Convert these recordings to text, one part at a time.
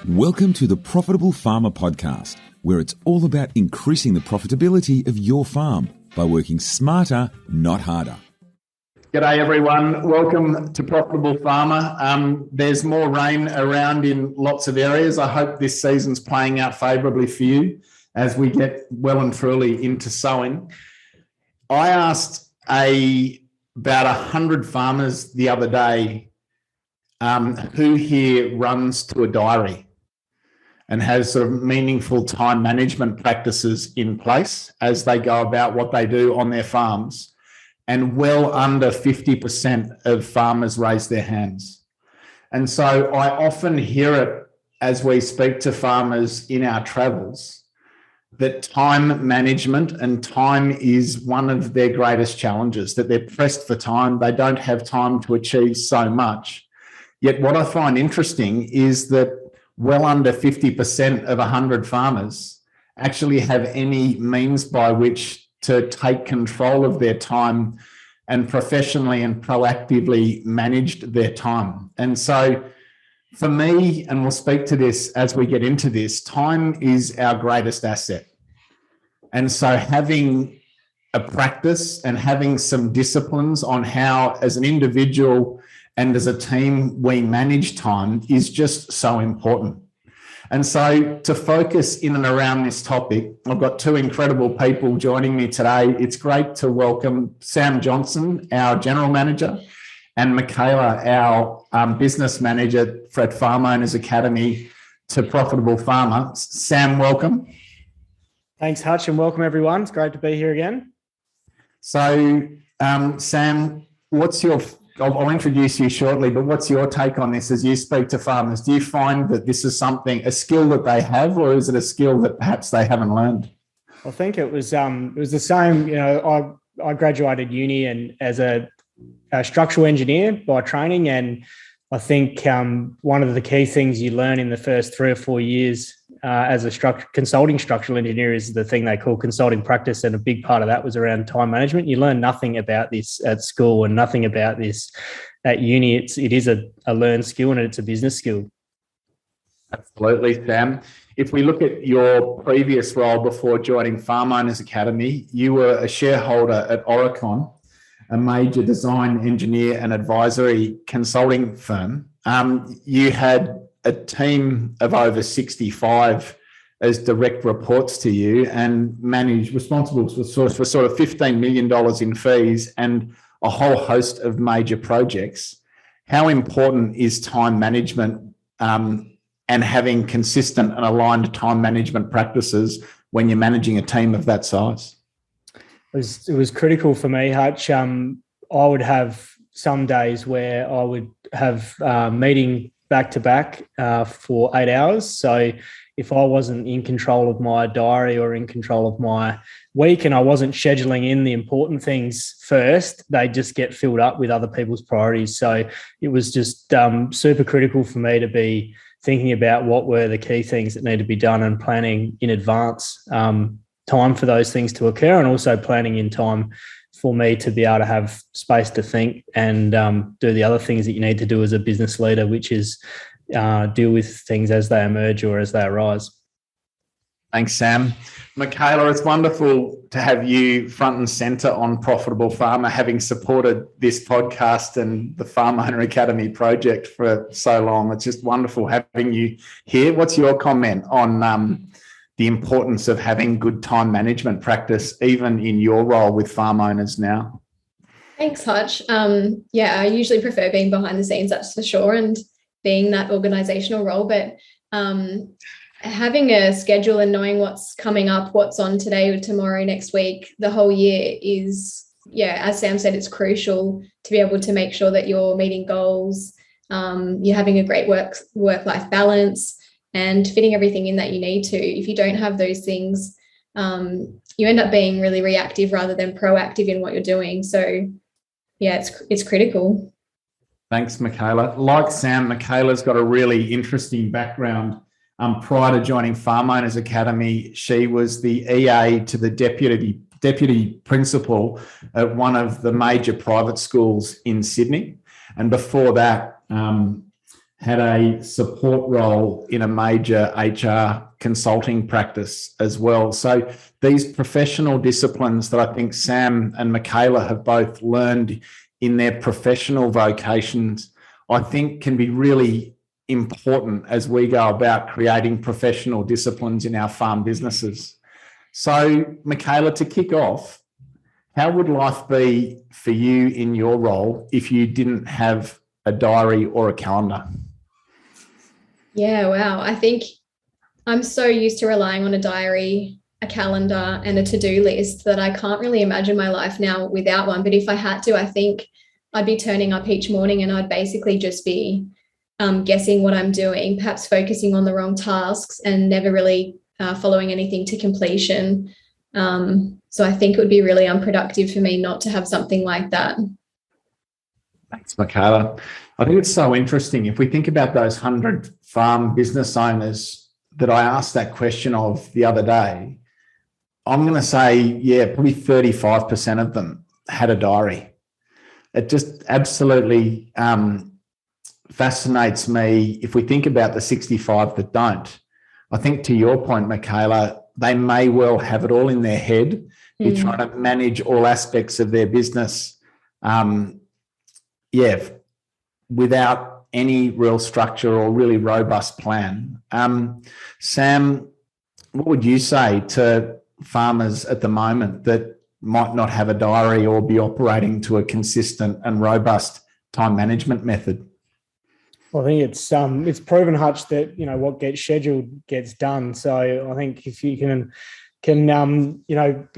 Welcome to the Profitable Farmer Podcast, where it's all about increasing the profitability of your farm by working smarter, not harder. G'day everyone, welcome to Profitable Farmer. There's more rain around in lots of areas. I hope this season's playing out favourably for you as we get well and truly into sowing. I asked about 100 farmers the other day who here runs to a diary and has sort of meaningful time management practices in place as they go about what they do on their farms. And well under 50% of farmers raise their hands. And so I often hear it as we speak to farmers in our travels that time management and time is one of their greatest challenges, that they're pressed for time. They don't have time to achieve so much. Yet what I find interesting is that well under 50% of 100 farmers actually have any means by which to take control of their time and professionally and proactively managed their time. And so for me, and we'll speak to this as we get into this, time is our greatest asset. And so having a practice and having some disciplines on how as an individual and as a team we manage time is just so important. And so to focus in and around this topic, I've got two incredible people joining me today. It's great to welcome Sam Johnsson, our General Manager, and Michaela, our Business Manager at Farm Owners Academy, to Profitable Farmer. Sam, welcome. Thanks, Hutch, and welcome everyone. It's great to be here again. So, Sam, I'll introduce you shortly, but what's your take on this as you speak to farmers? Do you find that this is a skill that they have, or is it a skill that perhaps they haven't learned? I think it was the same. I graduated uni and as a structural engineer by training, and I think one of the key things you learn in the first 3 or 4 years as a consulting structural engineer is the thing they call consulting practice, and a big part of that was around time management. You learn nothing about this at school and nothing about this at uni. It is a learned skill and it's a business skill. Absolutely, Sam. If we look at your previous role before joining Farm Owners Academy, you were a shareholder at Oricon, a major design, engineer and advisory consulting firm. You had a team of over 65 as direct reports to you and responsible for sort of $15 million in fees and a whole host of major projects. How important is time management and having consistent and aligned time management practices when you're managing a team of that size? It was critical for me, Hutch. I would have some days where I would have meeting back to back for 8 hours. So if I wasn't in control of my diary or in control of my week and I wasn't scheduling in the important things first, they just get filled up with other people's priorities. So it was just super critical for me to be thinking about what were the key things that need to be done and planning in advance time for those things to occur, and also planning in time for me to be able to have space to think and do the other things that you need to do as a business leader, which is deal with things as they emerge or as they arise. Thanks, Sam. Michaela, it's wonderful to have you front and centre on Profitable Farmer, having supported this podcast and the Farm Owner Academy project for so long. It's just wonderful having you here. What's your comment on the importance of having good time management practice, even in your role with farm owners now? Thanks, Hutch. I usually prefer being behind the scenes, that's for sure, and being that organisational role. But having a schedule and knowing what's coming up, what's on today or tomorrow, next week, the whole year is, as Sam said, it's crucial to be able to make sure that you're meeting goals, you're having a great work-life balance, and fitting everything in that you need to. If you don't have those things, you end up being really reactive rather than proactive in what you're doing. So, it's critical. Thanks, Michaela. Like Sam, Michaela's got a really interesting background. Prior to joining Farm Owners Academy, she was the EA to the deputy principal at one of the major private schools in Sydney. And before that, had a support role in a major HR consulting practice as well. So these professional disciplines that I think Sam and Michaela have both learned in their professional vocations, I think can be really important as we go about creating professional disciplines in our farm businesses. So, Michaela, to kick off, how would life be for you in your role if you didn't have a diary or a calendar? Yeah, wow. I think I'm so used to relying on a diary, a calendar, and a to-do list that I can't really imagine my life now without one. But if I had to, I think I'd be turning up each morning and I'd basically just be guessing what I'm doing, perhaps focusing on the wrong tasks and never really following anything to completion. So I think it would be really unproductive for me not to have something like that. Thanks, Michaela. I think it's so interesting. If we think about those 100 farm business owners that I asked that question of the other day, I'm going to say, yeah, probably 35% of them had a diary. It just absolutely fascinates me. If we think about the 65 that don't, I think to your point, Michaela, they may well have it all in their head, be trying to manage all aspects of their business, without any real structure or really robust plan. Sam, what would you say to farmers at the moment that might not have a diary or be operating to a consistent and robust time management method? Well, I think it's proven, Hutch, that what gets scheduled gets done. So I think if you can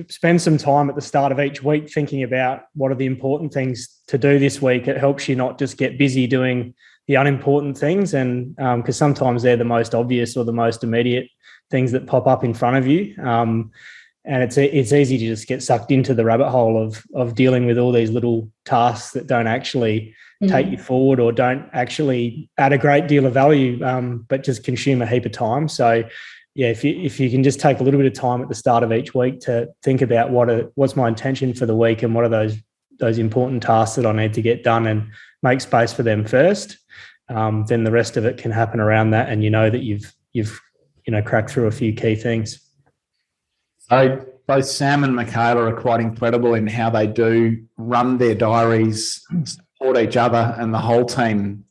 spend some time at the start of each week thinking about what are the important things to do this week, it helps you not just get busy doing the unimportant things, and because sometimes they're the most obvious or the most immediate things that pop up in front of you. And it's easy to just get sucked into the rabbit hole of dealing with all these little tasks that don't actually take you forward or don't actually add a great deal of value, but just consume a heap of time. So, yeah, if you can just take a little bit of time at the start of each week to think about what's my intention for the week and what are those important tasks that I need to get done, and make space for them first, then the rest of it can happen around that, and that you've cracked through a few key things. So both Sam and Michaela are quite incredible in how they do run their diaries, support each other and the whole team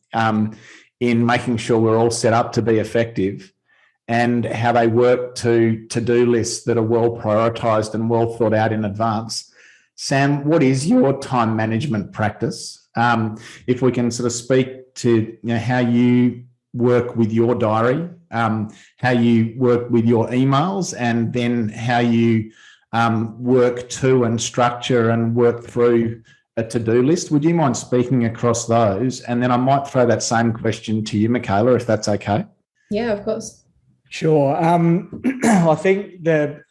in making sure we're all set up to be effective, and how they work to-do lists that are well prioritised and well thought out in advance. Sam, what is your time management practice? If we can sort of speak to how you work with your diary, how you work with your emails, and then how you work to and structure and work through a to-do list. Would you mind speaking across those? And then I might throw that same question to you, Michaela, if that's okay. Yeah, of course. Sure. I think a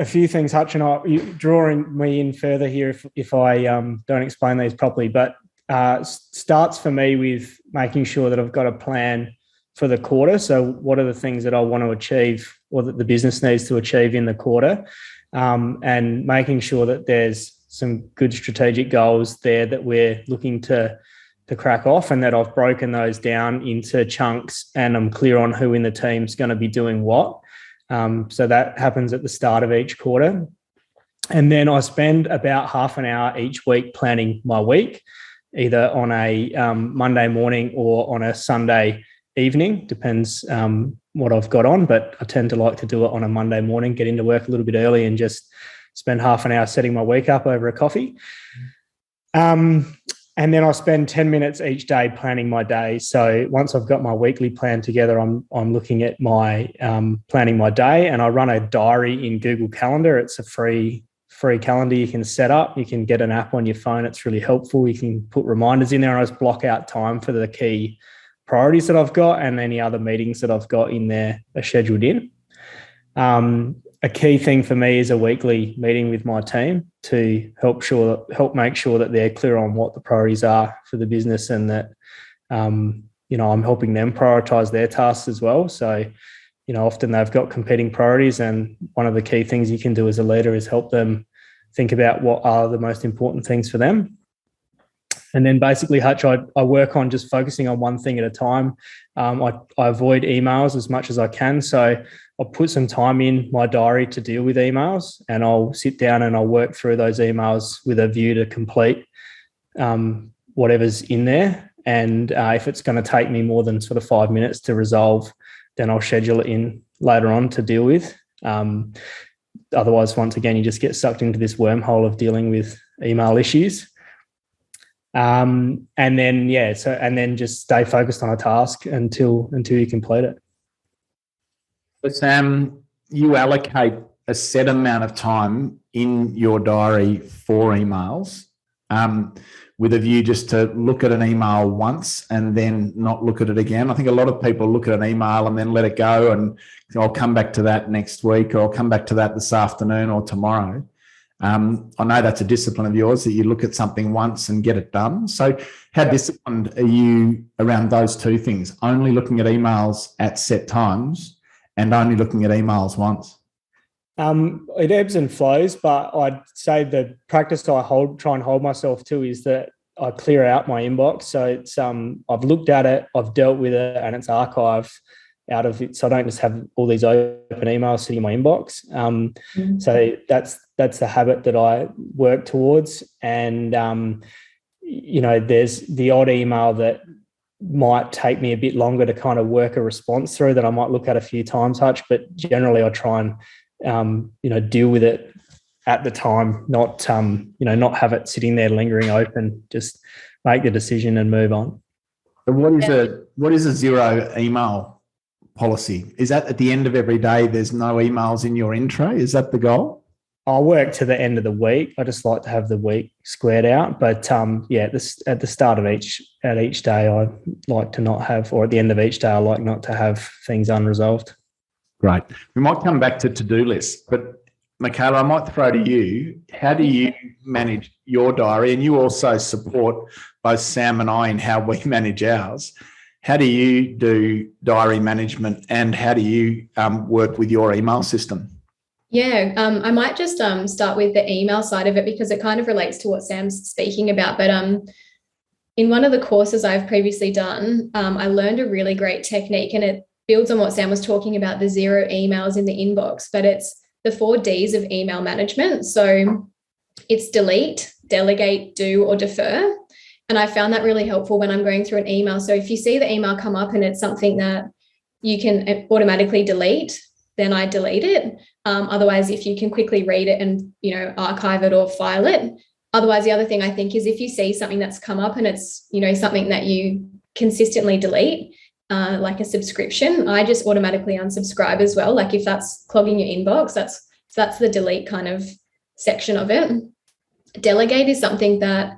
few things, Hutch, and you drawing me in further here if I don't explain these properly, but starts for me with making sure that I've got a plan for the quarter. So what are the things that I want to achieve or that the business needs to achieve in the quarter, and making sure that there's some good strategic goals there that we're looking to crack off, and that I've broken those down into chunks and I'm clear on who in the team's going to be doing what. So that happens at the start of each quarter. And then I spend about half an hour each week planning my week, either on a Monday morning or on a Sunday evening, depends what I've got on, but I tend to like to do it on a Monday morning, get into work a little bit early and just spend half an hour setting my week up over a coffee. And then I spend 10 minutes each day planning my day. So once I've got my weekly plan together, I'm looking at my planning my day, and I run a diary in Google Calendar. It's a free calendar you can set up. You can get an app on your phone. It's really helpful. You can put reminders in there, and I just block out time for the key priorities that I've got, and any other meetings that I've got in there are scheduled in. A key thing for me is a weekly meeting with my team to help make sure that they're clear on what the priorities are for the business, and that I'm helping them prioritize their tasks as well. So often they've got competing priorities, and one of the key things you can do as a leader is help them think about what are the most important things for them. And then basically, Hutch, I work on just focusing on one thing at a time. I avoid emails as much as I can. So I'll put some time in my diary to deal with emails, and I'll sit down and I'll work through those emails with a view to complete whatever's in there. And if it's going to take me more than sort of 5 minutes to resolve, then I'll schedule it in later on to deal with. Otherwise, once again, you just get sucked into this wormhole of dealing with email issues. And then just stay focused on a task until you complete it. But Sam, you allocate a set amount of time in your diary for emails, with a view just to look at an email once and then not look at it again. I think a lot of people look at an email and then let it go, and I'll come back to that next week, or I'll come back to that this afternoon or tomorrow. I know that's a discipline of yours, that you look at something once and get it done. So how disciplined are you around those two things, only looking at emails at set times and only looking at emails once? It ebbs and flows, but I'd say the practice try and hold myself to is that I clear out my inbox. So it's I've looked at it, I've dealt with it, and it's archived out of it. So I don't just have all these open emails sitting in my inbox. So that's the habit that I work towards. And there's the odd email that might take me a bit longer to kind of work a response through, that I might look at a few times, Hutch, but generally I try and deal with it at the time, not have it sitting there lingering open. Just make the decision and move on. So what is a zero email policy? Is that at the end of every day there's no emails in your intro? Is that the goal? I'll work to the end of the week. I just like to have the week squared out. But at the start of each day, I like to not have, or at the end of each day, I like not to have things unresolved. Great. We might come back to to-do lists, but Michaela, I might throw to you. How do you manage your diary? And you also support both Sam and I in how we manage ours. How do you do diary management, and how do you work with your email system? Yeah, I might just start with the email side of it, because it kind of relates to what Sam's speaking about. But in one of the courses I've previously done, I learned a really great technique, and it builds on what Sam was talking about, the 0 emails in the inbox, but it's the 4 Ds of email management. So it's delete, delegate, do, or defer. And I found that really helpful when I'm going through an email. So if you see the email come up and it's something that you can automatically delete, then I delete it. Otherwise, if you can quickly read it and, archive it or file it. Otherwise, the other thing I think is, if you see something that's come up and it's, something that you consistently delete, like a subscription, I just automatically unsubscribe as well. Like if that's clogging your inbox, that's the delete kind of section of it. Delegate is something that,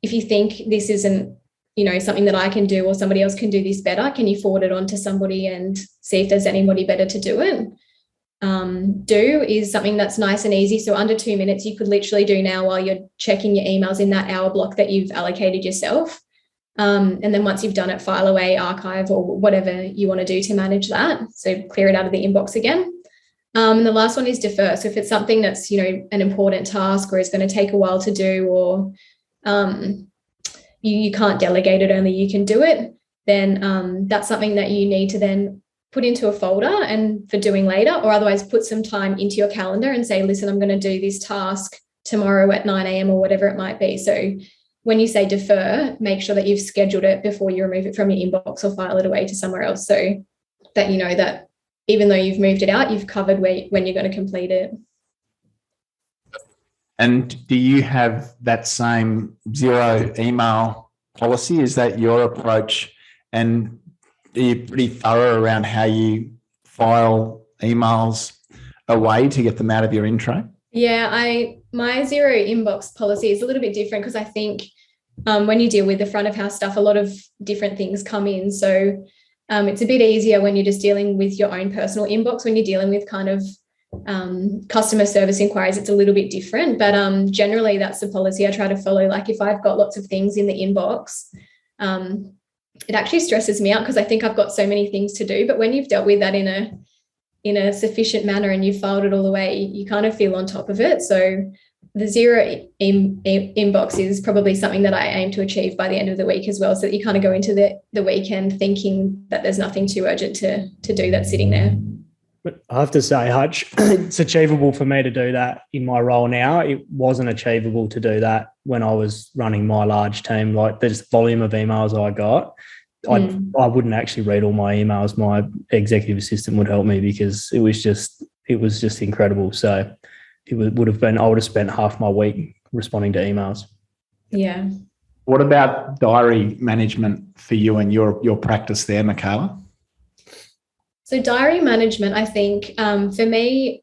if you think this isn't, something that I can do, or somebody else can do this better, can you forward it on to somebody and see if there's anybody better to do it? Do is something that's nice and easy. So under 2 minutes, you could literally do now while you're checking your emails in that hour block that you've allocated yourself. And then once you've done it, file away, archive, or whatever you want to do to manage that. So clear it out of the inbox again. And the last one is defer. So if it's something that's, an important task, or is going to take a while to do, or you can't delegate it, only you can do it, then that's something that you need to then put into a folder and for doing later, or otherwise put some time into your calendar and say, listen, I'm going to do this task tomorrow at 9 a.m. or whatever it might be. So when you say defer, make sure that you've scheduled it before you remove it from your inbox or file it away to somewhere else, so that you know that even though you've moved it out, you've covered when you're going to complete it. And do you have that same 0 email policy? Is that your approach? And are you pretty thorough around how you file emails away to get them out of your intro? Yeah, my 0 inbox policy is a little bit different, because I think when you deal with the front of house stuff, a lot of different things come in. So it's a bit easier when you're just dealing with your own personal inbox. When you're dealing with kind of customer service inquiries, it's a little bit different. But generally, that's the policy I try to follow. Like if I've got lots of things in the inbox, it actually stresses me out, because I think I've got so many things to do. But when you've dealt with that in a sufficient manner and you've filed it all away, you kind of feel on top of it. So the zero inbox is probably something that I aim to achieve by the end of the week as well, so that you kind of go into the weekend thinking that there's nothing too urgent to do that's sitting there. But I have to say, Hutch, it's achievable for me to do that in my role now. It wasn't achievable to do that when I was running my large team. Like, there's volume of emails I got. I wouldn't actually read all my emails. My executive assistant would help me, because it was just incredible. So I would have spent half my week responding to emails. Yeah. What about diary management for you and your practice there, Michaela? So diary management, I think for me,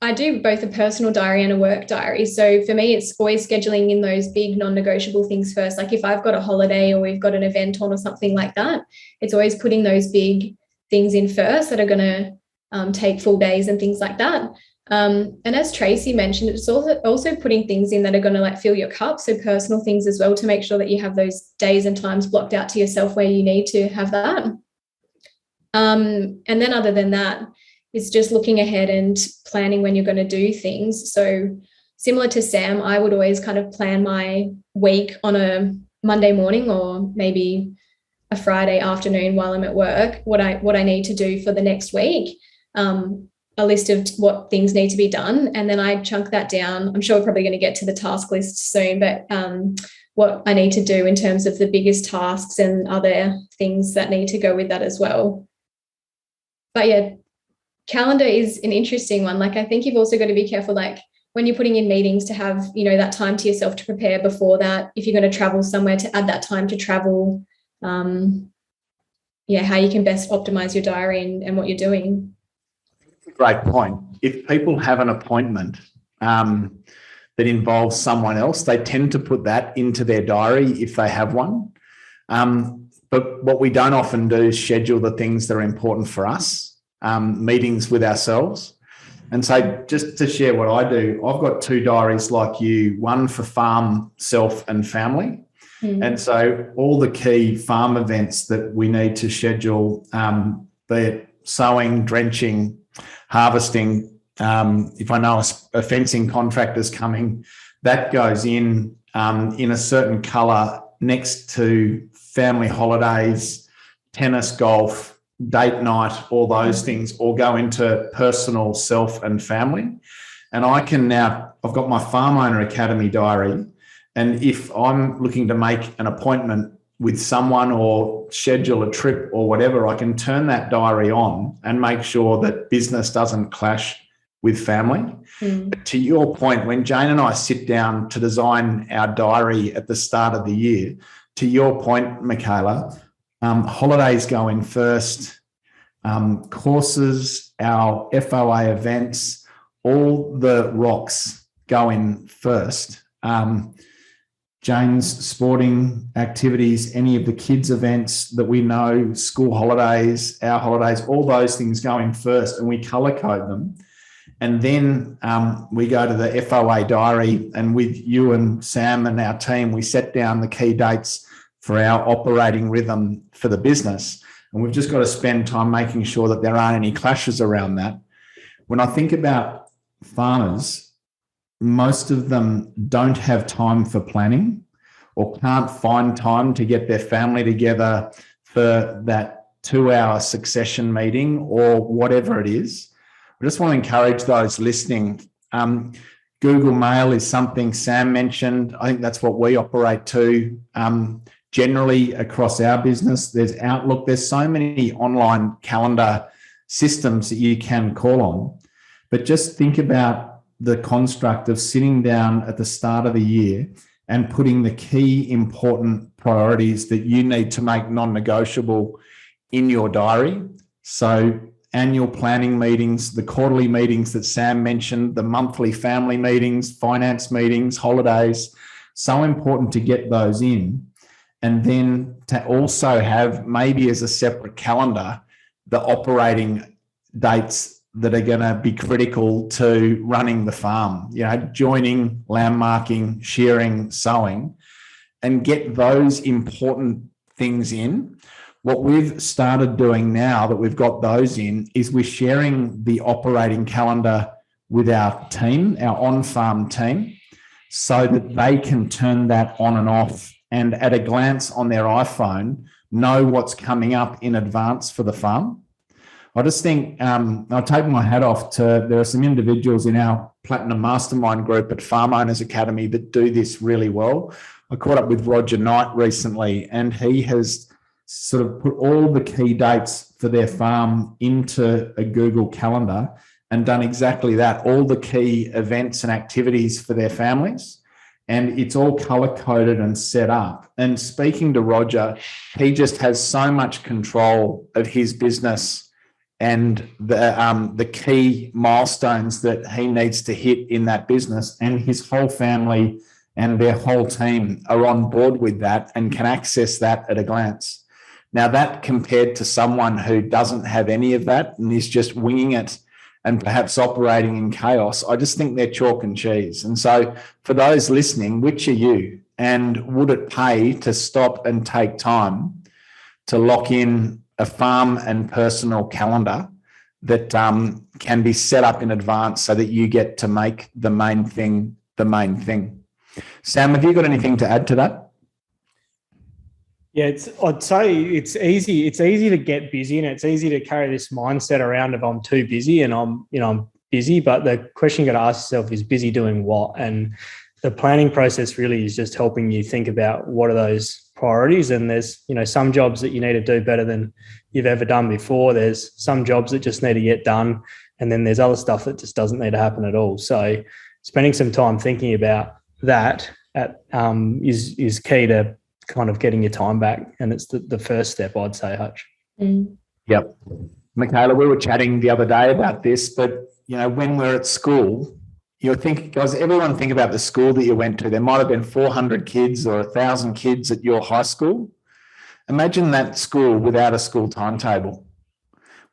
I do both a personal diary and a work diary. So for me, it's always scheduling in those big non-negotiable things first. Like if I've got a holiday or we've got an event on or something like that, it's always putting those big things in first that are going to take full days and things like that. And as Tracy mentioned, it's also putting things in that are going to like fill your cup. So personal things as well, to make sure that you have those days and times blocked out to yourself where you need to have that. And then other than that, it's just looking ahead and planning when you're going to do things. So similar to Sam, I would always kind of plan my week on a Monday morning or maybe a Friday afternoon while I'm at work, what I need to do for the next week, a list of what things need to be done. And then I chunk that down. I'm sure we're probably going to get to the task list soon, but what I need to do in terms of the biggest tasks and other things that need to go with that as well. But yeah, calendar is an interesting one. Like, I think you've also got to be careful, like when you're putting in meetings, to have, that time to yourself to prepare before that. If you're going to travel somewhere, to add that time to travel. How you can best optimize your diary and what you're doing. Great point. If people have an appointment that involves someone else, they tend to put that into their diary if they have one. But what we don't often do is schedule the things that are important for us, meetings with ourselves. And so just to share what I do, I've got 2 diaries like you, one for farm, self and family. And so all the key farm events that we need to schedule, be it sowing, drenching, harvesting, if I know a fencing contractor's coming, that goes in a certain colour next to family holidays, tennis, golf, date night, all those things all go into personal, self and family. And I've got my Farm Owner Academy diary. And if I'm looking to make an appointment with someone or schedule a trip or whatever, I can turn that diary on and make sure that business doesn't clash with family. But to your point, when Jane and I sit down to design our diary at the start of the year, to your point, Michaela, holidays go in first, courses, our FOA events, all the rocks go in first. Jane's sporting activities, any of the kids' events that we know, school holidays, our holidays, all those things go in first, and we colour code them. And then we go to the FOA diary, and with you and Sam and our team, we set down the key dates for our operating rhythm for the business. And we've just got to spend time making sure that there aren't any clashes around that. When I think about farmers, most of them don't have time for planning or can't find time to get their family together for that 2-hour succession meeting or whatever it is. I just want to encourage those listening. Google Mail is something Sam mentioned. I think that's what we operate to. Generally across our business, there's Outlook. There's so many online calendar systems that you can call on. But just think about the construct of sitting down at the start of the year and putting the key important priorities that you need to make non-negotiable in your diary. So annual planning meetings, the quarterly meetings that Sam mentioned, the monthly family meetings, finance meetings, holidays, so important to get those in. And then to also have maybe as a separate calendar, the operating dates that are going to be critical to running the farm, joining, landmarking, shearing, sowing, and get those important things in. What we've started doing now that we've got those in is we're sharing the operating calendar with our team, our on-farm team, so that they can turn that on and off and at a glance on their iPhone, know what's coming up in advance for the farm. I just think I'll take my hat off to, there are some individuals in our Platinum Mastermind group at Farm Owners Academy that do this really well. I caught up with Roger Knight recently, and he has sort of put all the key dates for their farm into a Google Calendar and done exactly that, all the key events and activities for their families. And it's all color-coded and set up. And speaking to Roger, he just has so much control of his business and the key milestones that he needs to hit in that business, and his whole family and their whole team are on board with that and can access that at a glance. Now, that compared to someone who doesn't have any of that and is just winging it and perhaps operating in chaos, I just think they're chalk and cheese. And so for those listening, which are you? And would it pay to stop and take time to lock in a farm and personal calendar that can be set up in advance so that you get to make the main thing the main thing? Sam, have you got anything to add to that? Yeah, I'd say it's easy. It's easy to get busy, and it's easy to carry this mindset around if I'm too busy and I'm busy. But the question you got to ask yourself is, busy doing what? And the planning process really is just helping you think about what are those priorities. And there's, some jobs that you need to do better than you've ever done before. There's some jobs that just need to get done. And then there's other stuff that just doesn't need to happen at all. So spending some time thinking about that is key to kind of getting your time back. And it's the first step, I'd say, Hutch. Mm. Yep. Michaela, we were chatting the other day about this, but, when we're at school, guys, everyone think about the school that you went to. There might have been 400 kids or 1,000 kids at your high school. Imagine that school without a school timetable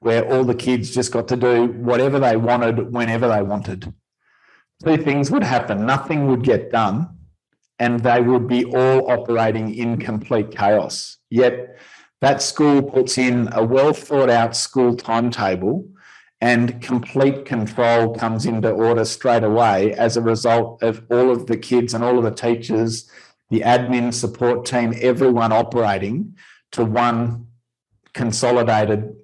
where all the kids just got to do whatever they wanted, whenever they wanted. Two things would happen. Nothing would get done, and they would be all operating in complete chaos. Yet that school puts in a well thought out school timetable, and complete control comes into order straight away as a result of all of the kids and all of the teachers, the admin support team, everyone operating to one consolidated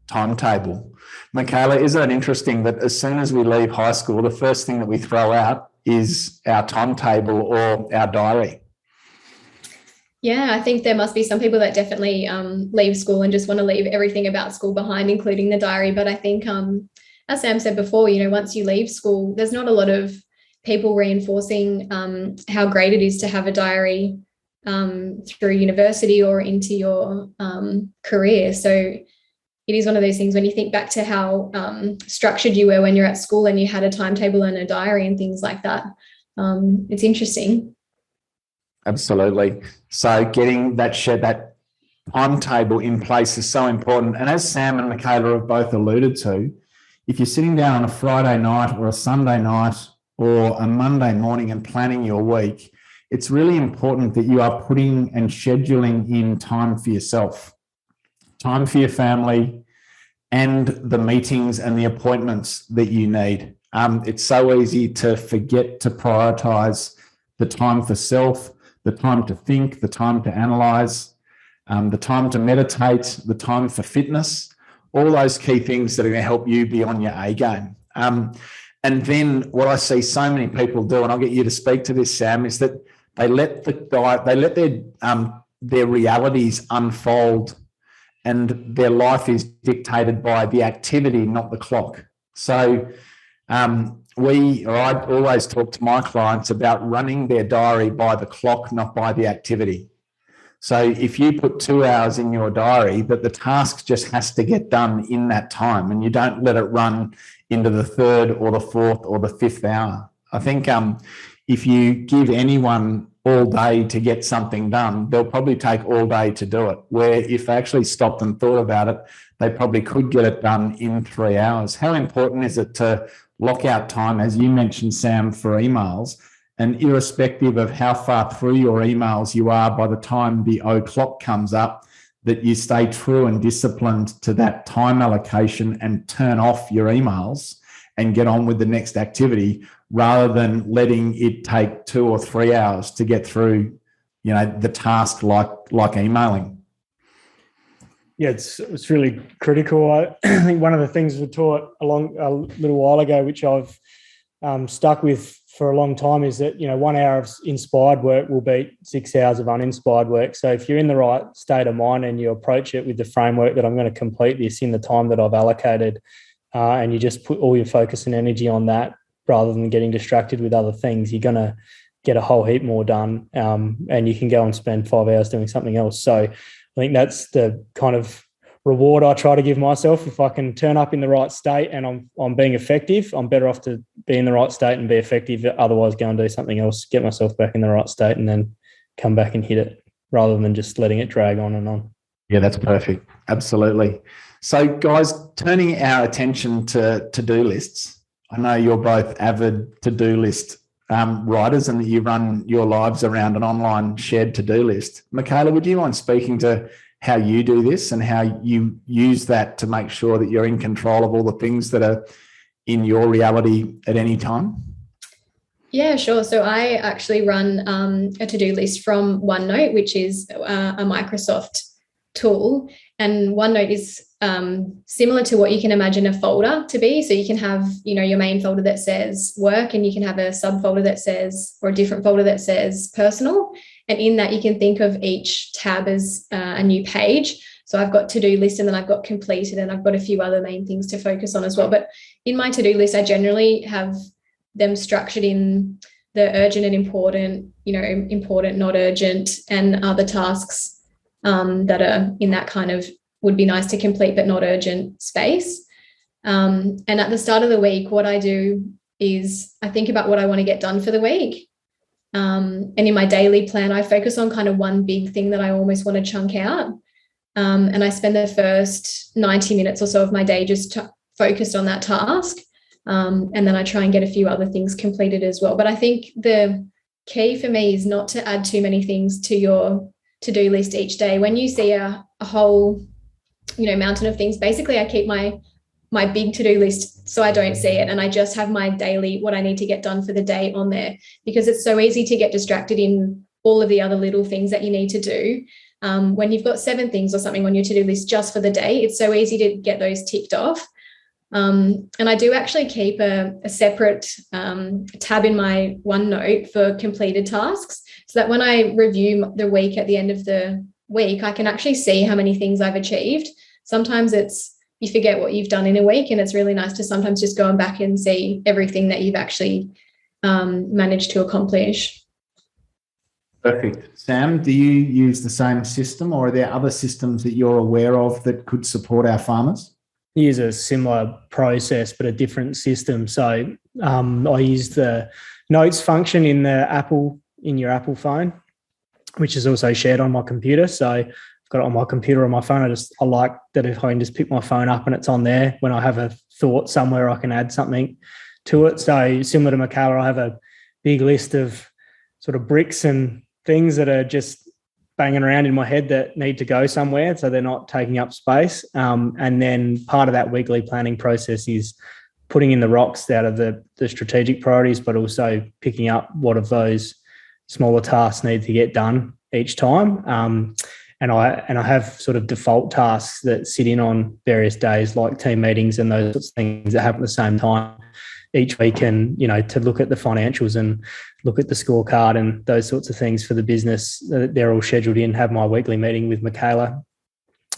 timetable. Michaela, isn't it interesting that as soon as we leave high school, the first thing that we throw out is our timetable or our diary? Yeah, I think there must be some people that definitely leave school and just want to leave everything about school behind, including the diary. But I think, as Sam said before, once you leave school, there's not a lot of people reinforcing how great it is to have a diary through university or into your career. So it is one of those things when you think back to how structured you were when you're at school and you had a timetable and a diary and things like that. It's interesting. Absolutely. So getting that timetable in place is so important. And as Sam and Michaela have both alluded to, if you're sitting down on a Friday night or a Sunday night or a Monday morning and planning your week, it's really important that you are putting and scheduling in time for yourself, time for your family, and the meetings and the appointments that you need. It's so easy to forget to prioritise the time for self, the time to think, the time to analyse, the time to meditate, the time for fitness, all those key things that are going to help you be on your A game. And then what I see so many people do, and I'll get you to speak to this, Sam, is that they let their realities unfold, and their life is dictated by the activity, not the clock. So I always talk to my clients about running their diary by the clock, not by the activity. So if you put 2 hours in your diary, that the task just has to get done in that time, and you don't let it run into the 3rd or the 4th or the 5th hour. I think if you give anyone all day to get something done, they'll probably take all day to do it, where if they actually stopped and thought about it, they probably could get it done in 3 hours. How important is it to lock out time, as you mentioned, Sam, for emails, and irrespective of how far through your emails you are by the time the o'clock comes up, that you stay true and disciplined to that time allocation and turn off your emails and get on with the next activity, rather than letting it take 2 or 3 hours to get through, the task like emailing. Yeah, it's really critical. I think one of the things we taught a little while ago, which I've stuck with for a long time, is that 1 hour of inspired work will beat 6 hours of uninspired work. So if you're in the right state of mind and you approach it with the framework that I'm going to complete this in the time that I've allocated, and you just put all your focus and energy on that rather than getting distracted with other things, you're going to get a whole heap more done, and you can go and spend 5 hours doing something else. So I think that's the kind of reward I try to give myself. If I can turn up in the right state and I'm being effective, I'm better off to be in the right state and be effective. Otherwise, go and do something else, get myself back in the right state, and then come back and hit it, rather than just letting it drag on and on. Yeah, that's perfect. Absolutely. So, guys, turning our attention to to-do lists. I know you're both avid to-do list writers, and that you run your lives around an online shared to-do list. Michaela, would you mind speaking to how you do this and how you use that to make sure that you're in control of all the things that are in your reality at any time? Yeah, sure. So I actually run a to-do list from OneNote, which is a Microsoft tool. And OneNote is similar to what you can imagine a folder to be. So you can have, your main folder that says work, and you can have a subfolder that says, or a different folder that says personal. And in that, you can think of each tab as a new page. So I've got to-do list, and then I've got completed, and I've got a few other main things to focus on as well. But in my to-do list, I generally have them structured in the urgent and important, important, not urgent, and other tasks that are in that kind of would be nice to complete but not urgent space. And at the start of the week, what I do is I think about what I want to get done for the week. And in my daily plan, I focus on kind of one big thing that I almost want to chunk out. And I spend the first 90 minutes or so of my day just focused on that task. And then I try and get a few other things completed as well. But I think the key for me is not to add too many things to your to-do list each day. When you see a whole, mountain of things, basically I keep my big to-do list so I don't see it, and I just have my daily, what I need to get done for the day on there, because it's so easy to get distracted in all of the other little things that you need to do. When you've got 7 things or something on your to-do list just for the day, it's so easy to get those ticked off. And I do actually keep a separate tab in my OneNote for completed tasks, so that when I review the week at the end of the week, I can actually see how many things I've achieved. Sometimes you forget what you've done in a week, and it's really nice to sometimes just go back and see everything that you've actually managed to accomplish. Perfect. Sam, do you use the same system, or are there other systems that you're aware of that could support our farmers? I use a similar process, but a different system. So I use the notes function in your Apple phone, which is also shared on my computer. So I've got it on my computer or my phone. I like that if I can just pick my phone up and it's on there. When I have a thought somewhere, I can add something to it. So similar to Michaela, I have a big list of sort of bricks and things that are just banging around in my head that need to go somewhere, so they're not taking up space. And then part of that weekly planning process is putting in the rocks out of the strategic priorities, but also picking up what of those smaller tasks need to get done each time. And I have sort of default tasks that sit in on various days, like team meetings and those sorts of things that happen at the same time each week, and to look at the financials and look at the scorecard and those sorts of things for the business. They're all scheduled in. Have my weekly meeting with Michaela.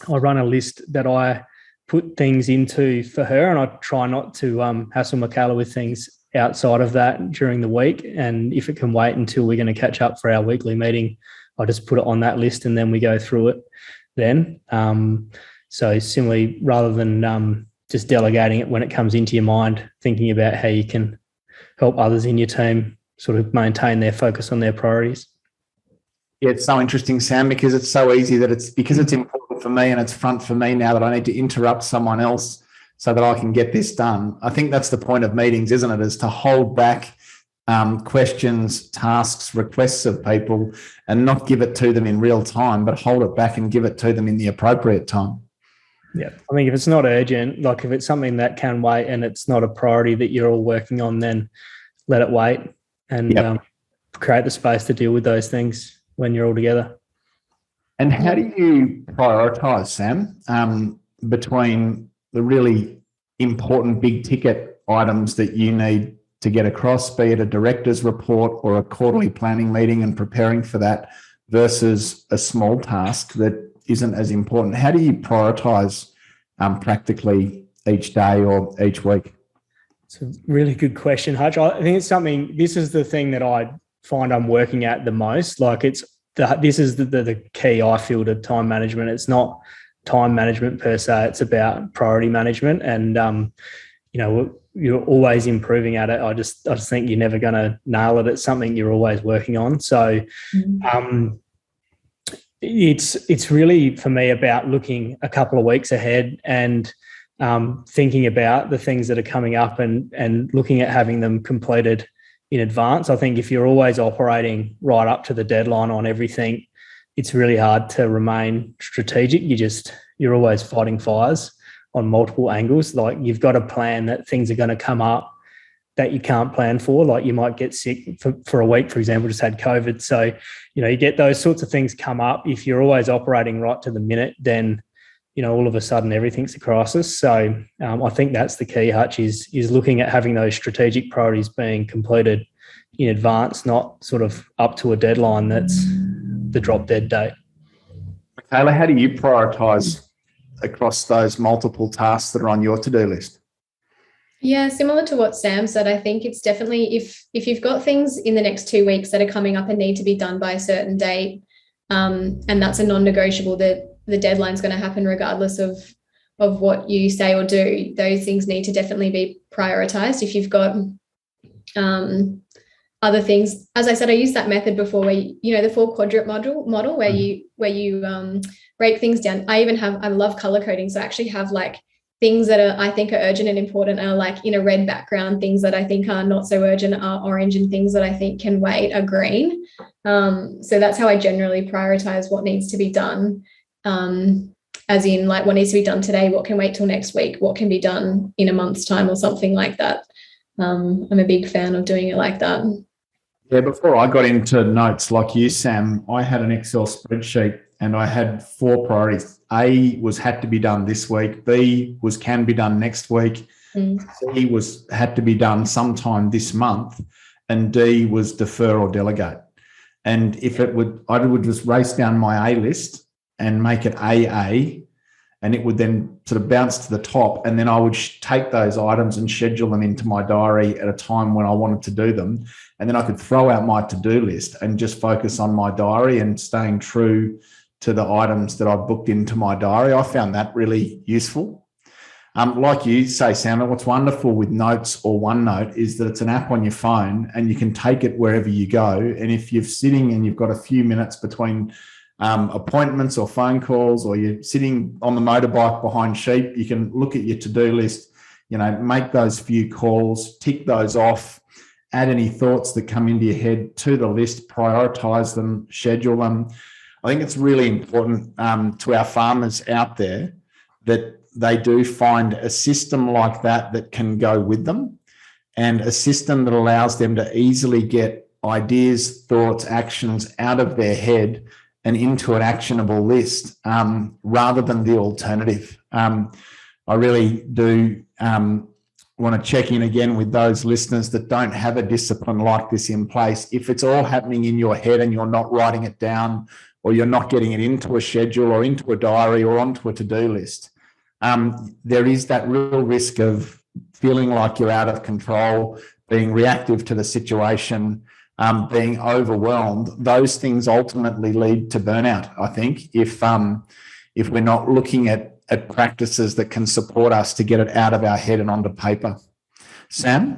I run a list that I put things into for her, and I try not to hassle Michaela with things outside of that during the week. And if it can wait until we're going to catch up for our weekly meeting, I just put it on that list and then we go through it then. So similarly, rather than just delegating it when it comes into your mind, thinking about how you can help others in your team sort of maintain their focus on their priorities. Yeah, it's so interesting, Sam, because it's so easy that it's important for me and it's front for me now that I need to interrupt someone else so that I can get this done. I think that's the point of meetings, isn't it? Is to hold back questions, tasks, requests of people and not give it to them in real time, but hold it back and give it to them in the appropriate time. Yeah. I think if it's not urgent, like if it's something that can wait and it's not a priority that you're all working on, then let it wait and create the space to deal with those things when you're all together. And how do you prioritise, Sam, between the really important big ticket items that you need to get across, be it a director's report or a quarterly planning meeting and preparing for that, versus a small task that isn't as important? How do you prioritise practically each day or each week? It's a really good question, Hutch. I think it's something, this is the thing that I find I'm working at the most. Like this is the key, I feel, to time management. It's not time management per se. It's about priority management. And, you're always improving at it. I just think you're never going to nail it. It's something you're always working on. So it's really, for me, about looking a couple of weeks ahead and thinking about the things that are coming up and looking at having them completed in advance. I think if you're always operating right up to the deadline on everything, it's really hard to remain strategic. You're always fighting fires on multiple angles. Like, you've got to plan that things are going to come up that you can't plan for. Like, you might get sick for a week, for example, just had COVID. So, you get those sorts of things come up. If you're always operating right to the minute, then, all of a sudden everything's a crisis. So I think that's the key, Hutch, is looking at having those strategic priorities being completed in advance, not sort of up to a deadline that's the drop dead date. Michaela, how do you prioritise across those multiple tasks that are on your to-do list? Yeah, similar to what Sam said, I think it's definitely, if you've got things in the next 2 weeks that are coming up and need to be done by a certain date, and that's a non-negotiable, that the deadline's going to happen regardless of what you say or do, those things need to definitely be prioritized. If you've got other things, as I said, I used that method before where, the 4 quadrant model where you break things down. I love color coding. So I actually have like things that I think are urgent and important are like in a red background. Things that I think are not so urgent are orange, and things that I think can wait are green. So that's how I generally prioritize what needs to be done. As in, like, what needs to be done today, what can wait till next week, what can be done in a month's time or something like that. I'm a big fan of doing it like that. Yeah, before I got into notes like you, Sam, I had an Excel spreadsheet and I had 4 priorities. A had to be done this week. B can be done next week. C had to be done sometime this month. And D was defer or delegate. And I would just race down my A list and make it AA, and it would then sort of bounce to the top. And then I would take those items and schedule them into my diary at a time when I wanted to do them. And then I could throw out my to-do list and just focus on my diary and staying true to the items that I booked into my diary. I found that really useful. Like you say, Sam, what's wonderful with Notes or OneNote is that it's an app on your phone and you can take it wherever you go. And if you're sitting and you've got a few minutes between appointments or phone calls, or you're sitting on the motorbike behind sheep, you can look at your to-do list, make those few calls, tick those off, add any thoughts that come into your head to the list, prioritize them, schedule them. I think it's really important to our farmers out there that they do find a system like that can go with them, and a system that allows them to easily get ideas, thoughts, actions out of their head and into an actionable list, rather than the alternative. I really do want to check in again with those listeners that don't have a discipline like this in place. If it's all happening in your head and you're not writing it down, or you're not getting it into a schedule or into a diary or onto a to-do list, there is that real risk of feeling like you're out of control, being reactive to the situation, being overwhelmed. Those things ultimately lead to burnout, I think, if we're not looking at practices that can support us to get it out of our head and onto paper. Sam?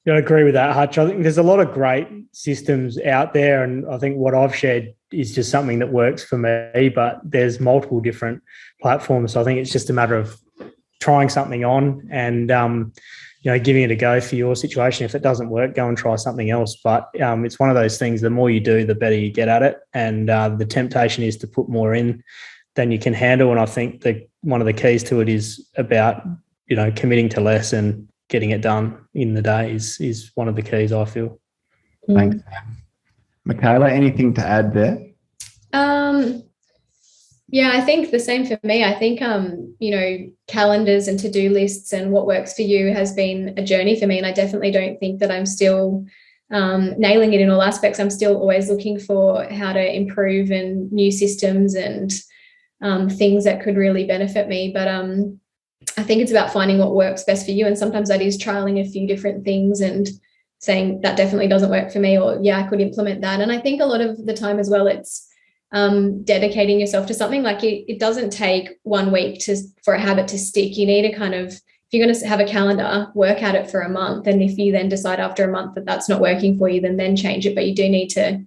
Yeah, I agree with that, Hutch. I think there's a lot of great systems out there, and I think what I've shared is just something that works for me, but there's multiple different platforms. So I think it's just a matter of trying something on and giving it a go for your situation. If it doesn't work, go and try something else. But it's one of those things, the more you do, the better you get at it. And the temptation is to put more in you can handle. And I think that one of the keys to it is about, committing to less and getting it done in the day is one of the keys, I feel. Thanks. Michaela, anything to add there? Yeah, I think the same for me. I think, calendars and to-do lists and what works for you has been a journey for me. And I definitely don't think that I'm still nailing it in all aspects. I'm still always looking for how to improve and new systems and things that could really benefit me. But I think it's about finding what works best for you. And sometimes that is trialing a few different things and saying that definitely doesn't work for me, or I could implement that. And I think a lot of the time as well, it's dedicating yourself to something. Like it doesn't take 1 week for a habit to stick. You need to kind of, if you're going to have a calendar, work at it for a month. And if you then decide after a month that that's not working for you, then change it. But you do need to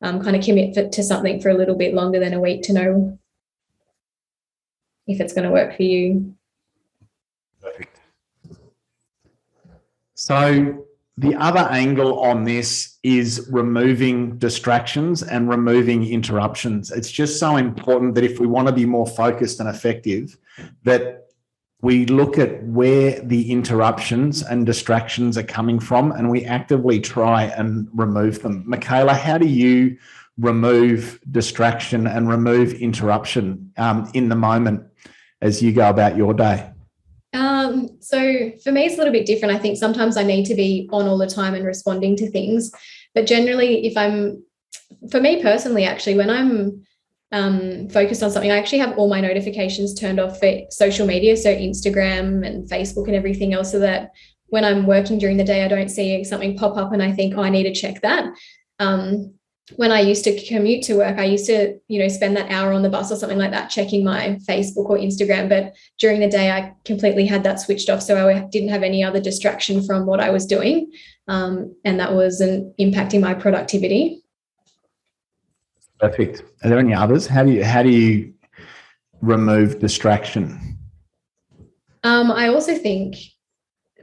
kind of commit to something for a little bit longer than a week to know if it's going to work for you. Perfect. So the other angle on this is removing distractions and removing interruptions. It's just so important that if we want to be more focused and effective, that we look at where the interruptions and distractions are coming from and we actively try and remove them. Michaela, how do you remove distraction and remove interruption in the moment as you go about your day? So for me, it's a little bit different. I think sometimes I need to be on all the time and responding to things. But generally, for me personally, actually, when I'm focused on something, I actually have all my notifications turned off for social media, so Instagram and Facebook and everything else, so that when I'm working during the day, I don't see something pop up and I think, I need to check that. When I used to commute to work, I used to, spend that hour on the bus or something like that, checking my Facebook or Instagram. But during the day, I completely had that switched off. So I didn't have any other distraction from what I was doing. And that wasn't impacting my productivity. Perfect. Are there any others? How do you remove distraction? I also think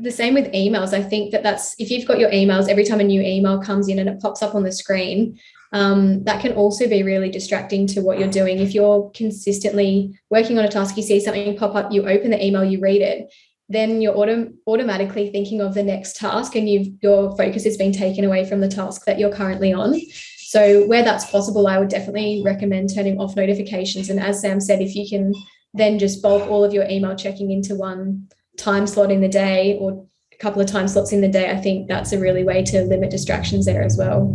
the same with emails. I think that's if you've got your emails, every time a new email comes in and it pops up on the screen, that can also be really distracting to what you're doing. If you're consistently working on a task, you see something pop up, you open the email, you read it, then you're automatically thinking of the next task and your focus has been taken away from the task that you're currently on. So where that's possible, I would definitely recommend turning off notifications. And as Sam said, if you can then just bulk all of your email checking into one time slot in the day or a couple of time slots in the day, I think that's a really way to limit distractions there as well.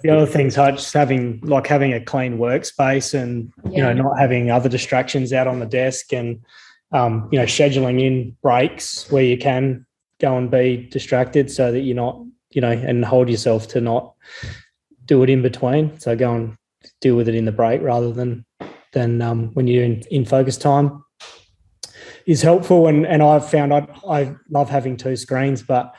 The other thing's just having a clean workspace and, not having other distractions out on the desk and, scheduling in breaks where you can go and be distracted so that you're not, and hold yourself to not do it in between. So go and deal with it in the break rather than when you're in focus time is helpful. And I've found I love having two screens, but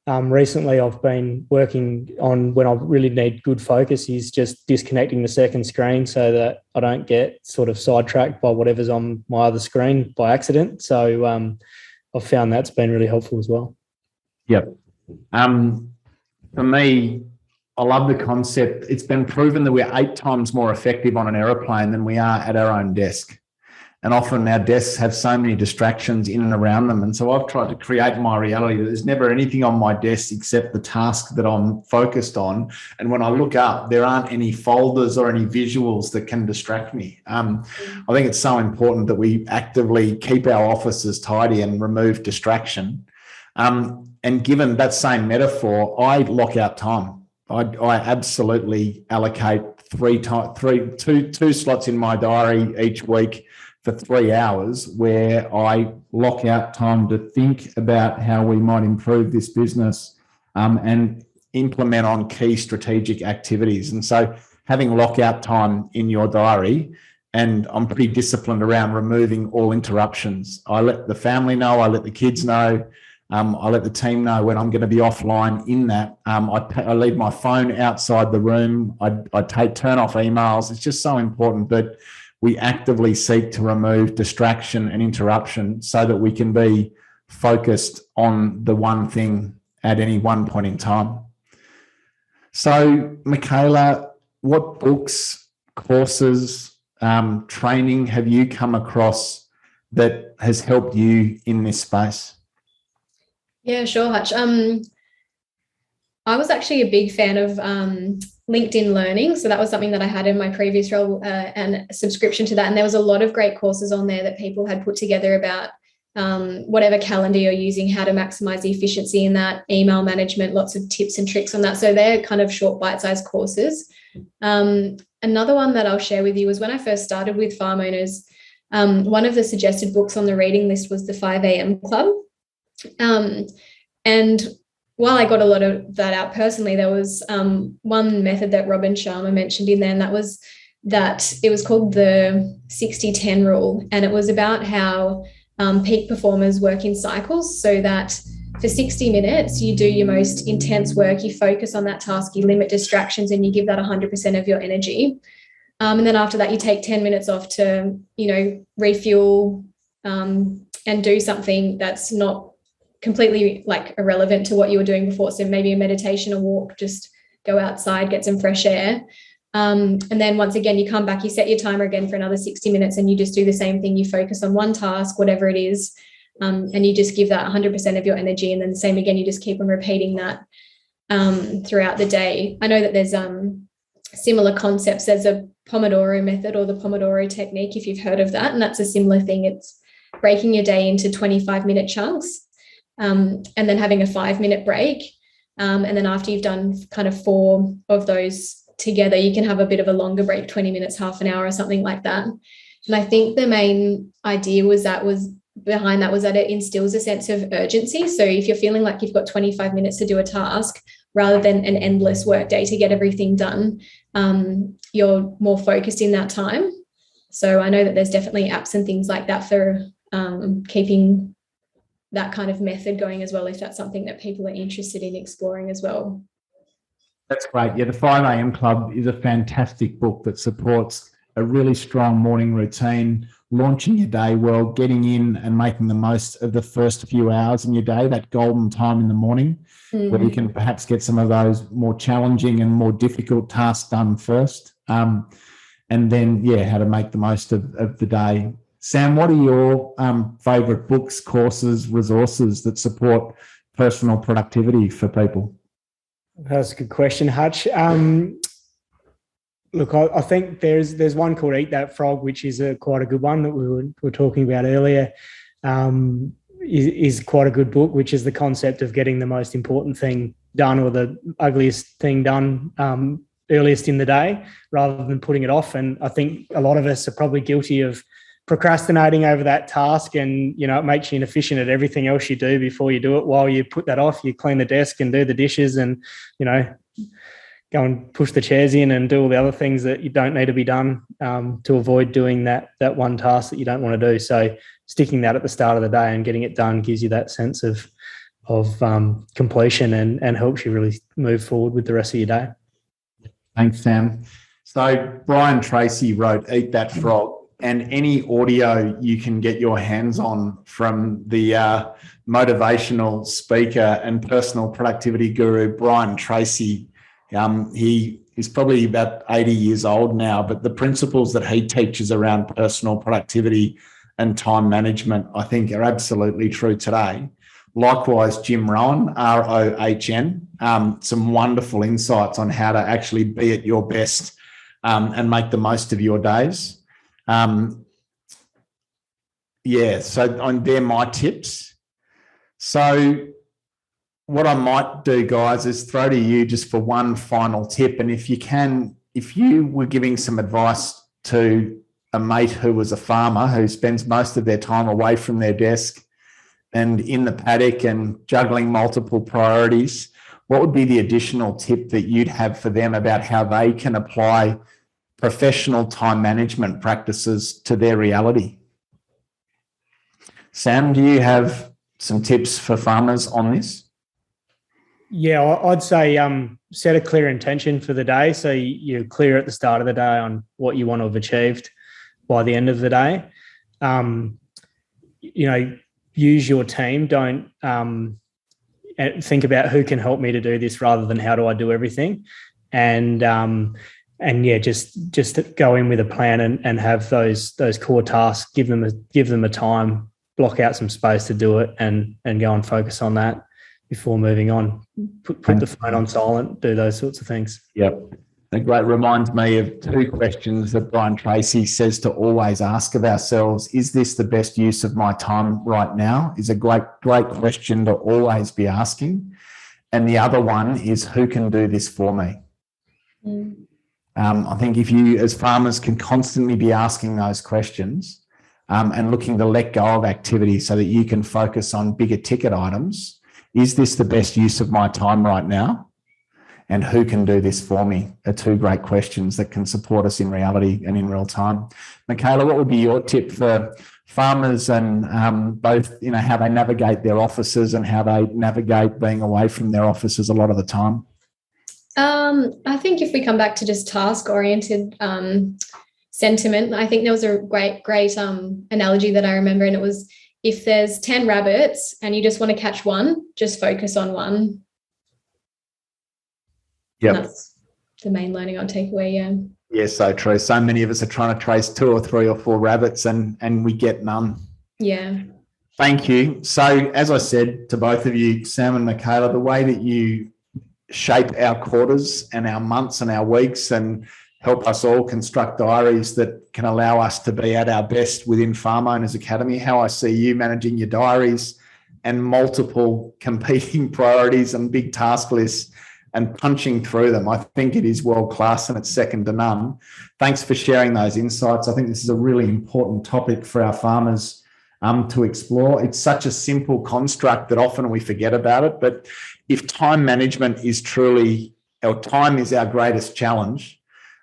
recently I've been working on when I really need good focus is just disconnecting the second screen so that I don't get sort of sidetracked by whatever's on my other screen by accident. So I've found that's been really helpful as well. Yep. For me, I love the concept. It's been proven that we're 8 times more effective on an aeroplane than we are at our own desk. And often our desks have so many distractions in and around them. And so I've tried to create my reality that there's never anything on my desk except the task that I'm focused on. And when I look up, there aren't any folders or any visuals that can distract me. I think it's so important that we actively keep our offices tidy and remove distraction. And given that same metaphor, I lock out time. I absolutely allocate two slots in my diary each week for 3 hours where I lock out time to think about how we might improve this business and implement on key strategic activities. And so having lockout time in your diary, and I'm pretty disciplined around removing all interruptions. I let the family know, I let the kids know, I let the team know when I'm going to be offline in that. I leave my phone outside the room. I turn off emails. It's just so important that we actively seek to remove distraction and interruption so that we can be focused on the one thing at any one point in time. So, Michaela, what books, courses, training have you come across that has helped you in this space? Yeah, sure, Hutch. I was actually a big fan of LinkedIn Learning. So that was something that I had in my previous role, and a subscription to that. And there was a lot of great courses on there that people had put together about whatever calendar you're using, how to maximize the efficiency in that, email management, lots of tips and tricks on that. So they're kind of short bite-sized courses. Another one that I'll share with you was when I first started with farm owners, one of the suggested books on the reading list was the 5 a.m. Club. And while I got a lot of that out personally, there was one method that Robin Sharma mentioned in there, and that was that it was called the 60-10 rule. And it was about how peak performers work in cycles, so that for 60 minutes, you do your most intense work, you focus on that task, you limit distractions, and you give that 100% of your energy. And then after that, you take 10 minutes off to, refuel and do something that's not completely irrelevant to what you were doing before. So maybe a meditation, a walk, just go outside, get some fresh air. And then once again, you come back, you set your timer again for another 60 minutes, and you just do the same thing. You focus on one task, whatever it is, and you just give that 100% of your energy. And then the same again, you just keep on repeating that throughout the day. I know that there's similar concepts. There's a Pomodoro method, or the Pomodoro technique, if you've heard of that. And that's a similar thing. It's breaking your day into 25-minute chunks, and then having a 5-minute break. And then after you've done kind of 4 of those together, you can have a bit of a longer break, 20 minutes, half an hour or something like that. And I think the main idea was that it instills a sense of urgency. So if you're feeling like you've got 25 minutes to do a task rather than an endless work day to get everything done, you're more focused in that time. So I know that there's definitely apps and things like that for keeping that kind of method going as well, if that's something that people are interested in exploring as well. That's great. Yeah, the 5 a.m. Club is a fantastic book that supports a really strong morning routine, launching your day well, getting in and making the most of the first few hours in your day, that golden time in the morning, where you can perhaps get some of those more challenging and more difficult tasks done first. And then, how to make the most of the day. Sam, what are your favourite books, courses, resources that support personal productivity for people? That's a good question, Hutch. Look, I think there's one called Eat That Frog, which is quite a good one that we were talking about earlier. Is quite a good book, which is the concept of getting the most important thing done, or the ugliest thing done earliest in the day, rather than putting it off. And I think a lot of us are probably guilty of procrastinating over that task, and it makes you inefficient at everything else you do before you do it. While you put that off, you clean the desk and do the dishes, and go and push the chairs in and do all the other things that you don't need to be done, to avoid doing that one task that you don't want to do. So sticking that at the start of the day and getting it done gives you that sense of completion and helps you really move forward with the rest of your day. Thanks, Sam. So Brian Tracy wrote Eat That Frog, and any audio you can get your hands on from the motivational speaker and personal productivity guru, Brian Tracy. He is probably about 80 years old now, but the principles that he teaches around personal productivity and time management, I think, are absolutely true today. Likewise, Jim Rohn, Rohn, some wonderful insights on how to actually be at your best and make the most of your days. So they're my tips. So what I might do, guys, is throw to you just for one final tip. And if you were giving some advice to a mate who was a farmer who spends most of their time away from their desk and in the paddock and juggling multiple priorities, what would be the additional tip that you'd have for them about how they can apply professional time management practices to their reality? Sam, do you have some tips for farmers on this? Yeah, I'd say set a clear intention for the day. So you're clear at the start of the day on what you want to have achieved by the end of the day. Use your team. Don't think about who can help me to do this rather than how do I do everything. And just go in with a plan and have those core tasks, give them a time, block out some space to do it, and go and focus on that before moving on. Put the phone on silent, do those sorts of things. Yep. It great reminds me of two questions that Brian Tracy says to always ask of ourselves. Is this the best use of my time right now? Is a great question to always be asking. And the other one is, who can do this for me? I think if you as farmers can constantly be asking those questions and looking to let go of activity so that you can focus on bigger ticket items, is this the best use of my time right now? And who can do this for me are two great questions that can support us in reality and in real time. Michaela, what would be your tip for farmers and both, how they navigate their offices and how they navigate being away from their offices a lot of the time? I think if we come back to just task-oriented sentiment, I think there was a great analogy that I remember, and it was, if there's 10 rabbits and you just want to catch one, just focus on one. Yeah, that's the main learning I'll take away. Yeah. Yeah, so true. So many of us are trying to trace 2 or 3 or 4 rabbits and we get none. Yeah. Thank you. So as I said to both of you, Sam and Michaela, the way that you shape our quarters and our months and our weeks and help us all construct diaries that can allow us to be at our best within Farm Owners Academy, how I see you managing your diaries and multiple competing priorities and big task lists and punching through them. I think it is world-class and it's second to none. Thanks for sharing those insights. I think this is a really important topic for our farmers to explore. It's such a simple construct that often we forget about it, but if time management is truly, or time is our greatest challenge,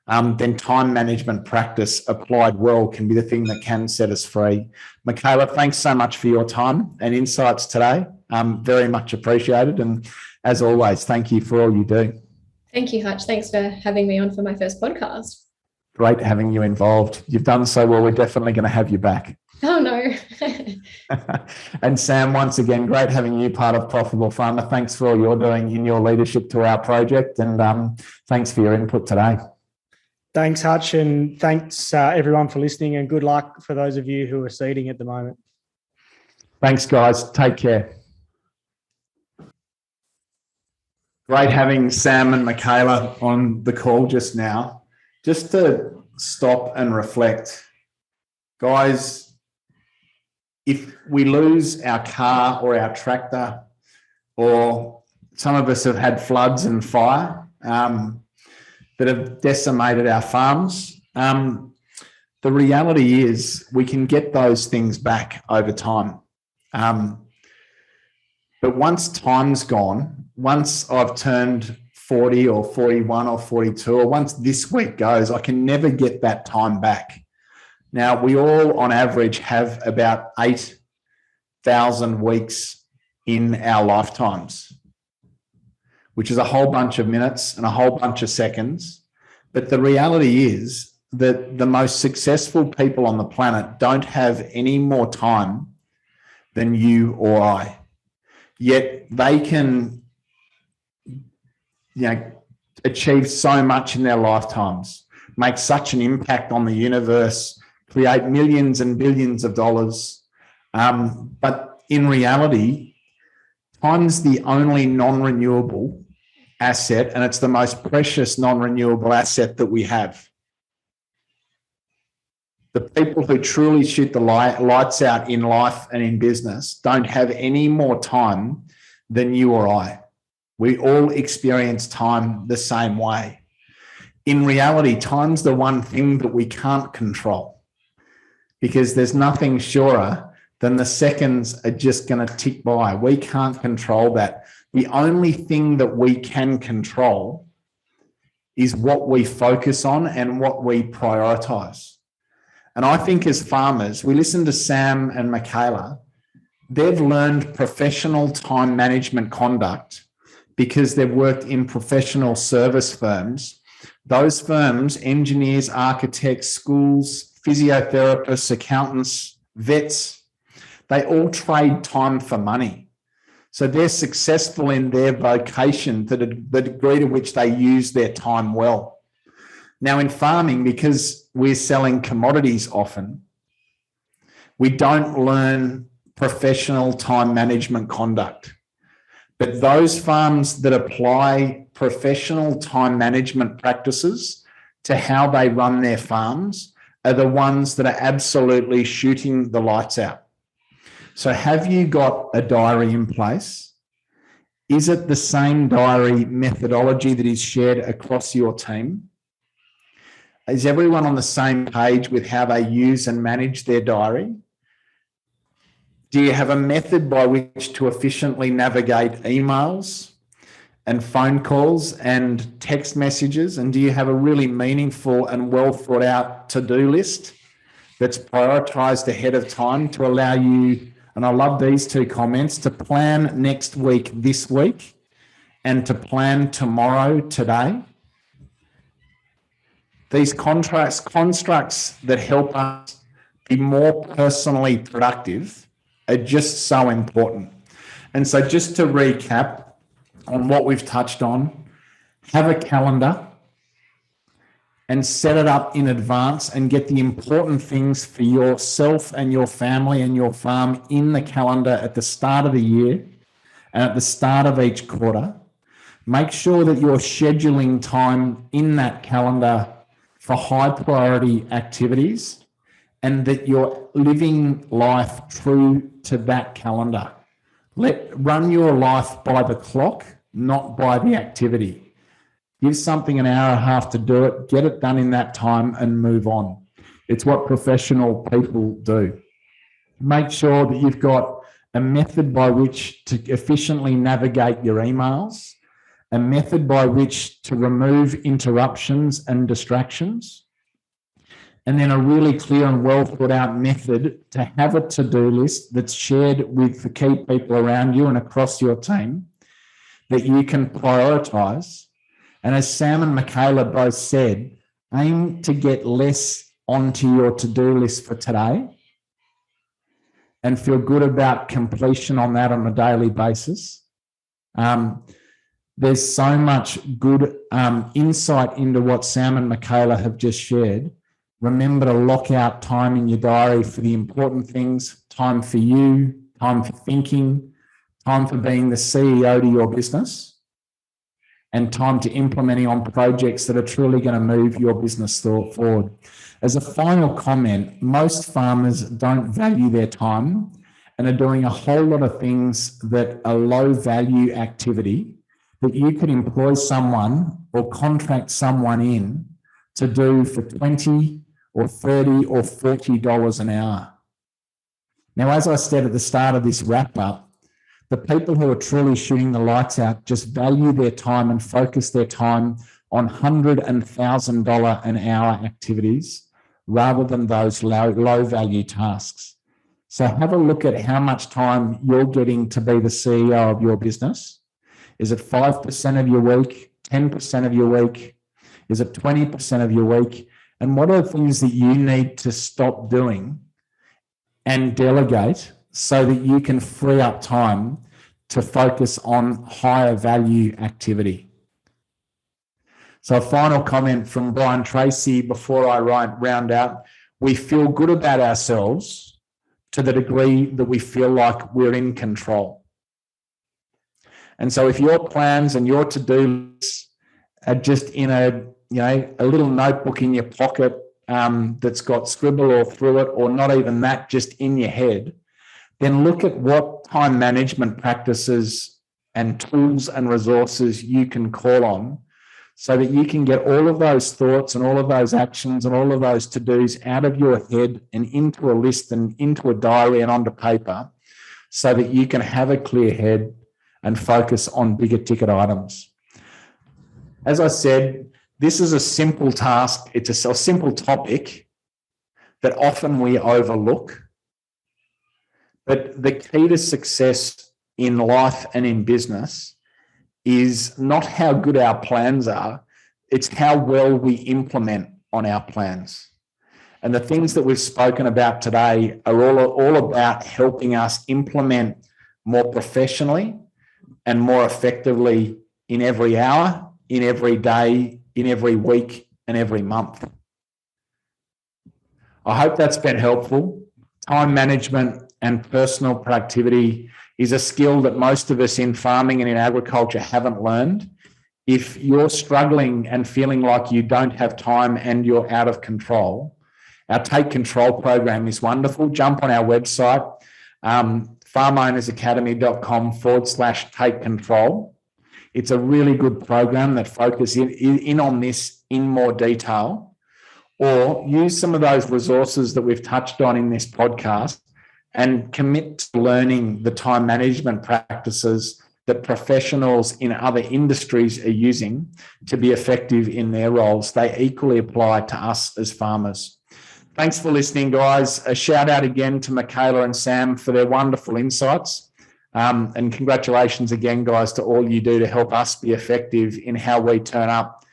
then time management practice applied well can be the thing that can set us free. Michaela, thanks so much for your time and insights today. Very much appreciated. And as always, thank you for all you do. Thank you, Hutch. Thanks for having me on for my first podcast. Great having you involved. You've done so well. We're definitely going to have you back. Oh, no. And Sam, once again, great having you part of Profitable Farmer. Thanks for all you're doing in your leadership to our project, and thanks for your input today. Thanks, Hutch, and thanks everyone for listening, and good luck for those of you who are seeding at the moment. Thanks, guys. Take care. Great having Sam and Michaela on the call just now. Just to stop and reflect, guys, if we lose our car or our tractor, or some of us have had floods and fire that have decimated our farms, the reality is we can get those things back over time. But once time's gone, once I've turned 40 or 41 or 42, or once this week goes, I can never get that time back. Now, we all on average have about 8,000 weeks in our lifetimes, which is a whole bunch of minutes and a whole bunch of seconds. But the reality is that the most successful people on the planet don't have any more time than you or I. Yet they can, achieve so much in their lifetimes, make such an impact on the universe, create millions and billions of dollars. But in reality, time's the only non-renewable asset, and it's the most precious non-renewable asset that we have. The people who truly shoot the lights out in life and in business don't have any more time than you or I. We all experience time the same way. In reality, time's the one thing that we can't control, because there's nothing surer than the seconds are just going to tick by. We can't control that. The only thing that we can control is what we focus on and what we prioritise. And I think as farmers, we listen to Sam and Michaela, they've learned professional time management conduct because they've worked in professional service firms. Those firms, engineers, architects, schools, physiotherapists, accountants, vets, they all trade time for money. So they're successful in their vocation to the degree to which they use their time well. Now, in farming, because we're selling commodities often, we don't learn professional time management conduct. But those farms that apply professional time management practices to how they run their farms are the ones that are absolutely shooting the lights out. So have you got a diary in place? Is it the same diary methodology that is shared across your team? Is everyone on the same page with how they use and manage their diary? Do you have a method by which to efficiently navigate emails and phone calls and text messages? And do you have a really meaningful and well thought out to-do list that's prioritized ahead of time to allow you, and I love these two comments, to plan next week this week and to plan tomorrow today? These constructs that help us be more personally productive are just so important. And so just to recap on what we've touched on, have a calendar and set it up in advance and get the important things for yourself and your family and your farm in the calendar at the start of the year and at the start of each quarter. Make sure that you're scheduling time in that calendar for high priority activities and that you're living life true to that calendar. Run your life by the clock, not by the activity. Give something an hour and a half to do it, get it done in that time and move on. It's what professional people do. Make sure that you've got a method by which to efficiently navigate your emails, a method by which to remove interruptions and distractions, and then a really clear and well thought out method to have a to-do list that's shared with the key people around you and across your team that you can prioritize. And as Sam and Michaela both said, aim to get less onto your to-do list for today and feel good about completion on that on a daily basis. There's so much good insight into what Sam and Michaela have just shared. Remember to lock out time in your diary for the important things, time for you, time for thinking, time for being the CEO to your business, and time to implementing on projects that are truly going to move your business forward. As a final comment, most farmers don't value their time and are doing a whole lot of things that are low value activity that you could employ someone or contract someone in to do for $20 or $30 or $40 an hour. Now, as I said at the start of this wrap up, the people who are truly shooting the lights out just value their time and focus their time on $100 and $1,000 an hour activities rather than those low value tasks. So have a look at how much time you're getting to be the CEO of your business. Is it 5% of your week, 10% of your week? Is it 20% of your week? And what are the things that you need to stop doing and delegate so that you can free up time to focus on higher value activity? So a final comment from Brian Tracy before I round out. We feel good about ourselves to the degree that we feel like we're in control. And so if your plans and your to-do lists are just in a little notebook in your pocket that's got scribble all through it, or not even that, just in your head, then look at what time management practices and tools and resources you can call on so that you can get all of those thoughts and all of those actions and all of those to-dos out of your head and into a list and into a diary and onto paper so that you can have a clear head and focus on bigger ticket items. As I said, this is a simple task. It's a simple topic that often we overlook. But the key to success in life and in business is not how good our plans are, it's how well we implement on our plans. And the things that we've spoken about today are all about helping us implement more professionally and more effectively in every hour, in every day, in every week, and and every month. I hope that's been helpful. Time management and personal productivity is a skill that most of us in farming and in agriculture haven't learned. If you're struggling and feeling like you don't have time and you're out of control, our Take Control program is wonderful. Jump on our website, farmownersacademy.com/take control. It's a really good program that focuses in on this in more detail, or use some of those resources that we've touched on in this podcast and commit to learning the time management practices that professionals in other industries are using to be effective in their roles. They equally apply to us as farmers. Thanks for listening, guys. A shout out again to Michaela and Sam for their wonderful insights. And congratulations again, guys, to all you do to help us be effective in how we turn up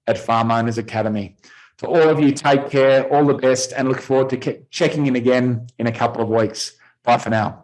at Farm Owners Academy. To all of you, take care, all the best, and look forward to checking in again in a couple of weeks. Bye for now.